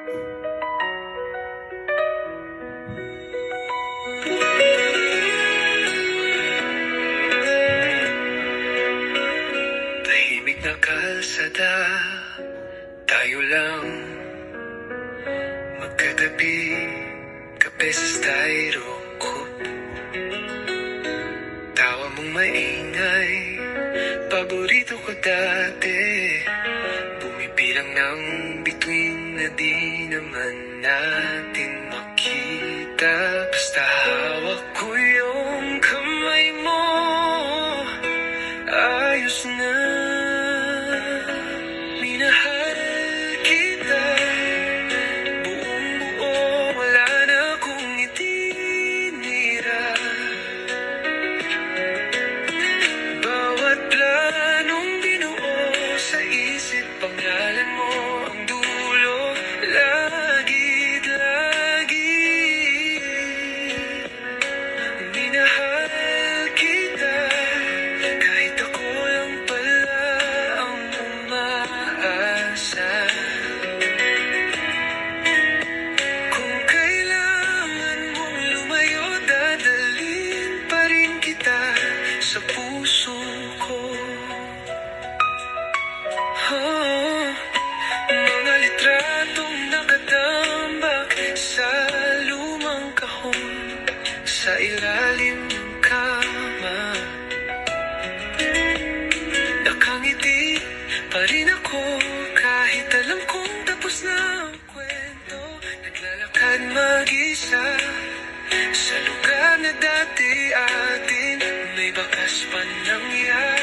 Tahimik na kalsada, tayo lang magkatabi, kape sa styrofoam. Tawa mong maingay, paborito ko dati. Bumibilang ng bituin na di naman natin makita. Basta hawak ko yung kamay mo, ayos na. Minahal kita, buong buo, wala na akong itinira. Bawat planong binuo sa isip, pangalan mo ang dulo. Lagit lagi minahal kita, kahit ako lang pala ang umaasa. Kung kailangan mong lumayo, dadalhin pa rin kita sa puso ko. Mga litratong nakatambak sa lumang kahon, sa ilalim ng kama. Nakangiti pa rin ako kahit alam kong tapos na ang kwento. Naglalakad mag-isa sa lugar na dati atin, may bakas pa nangyari.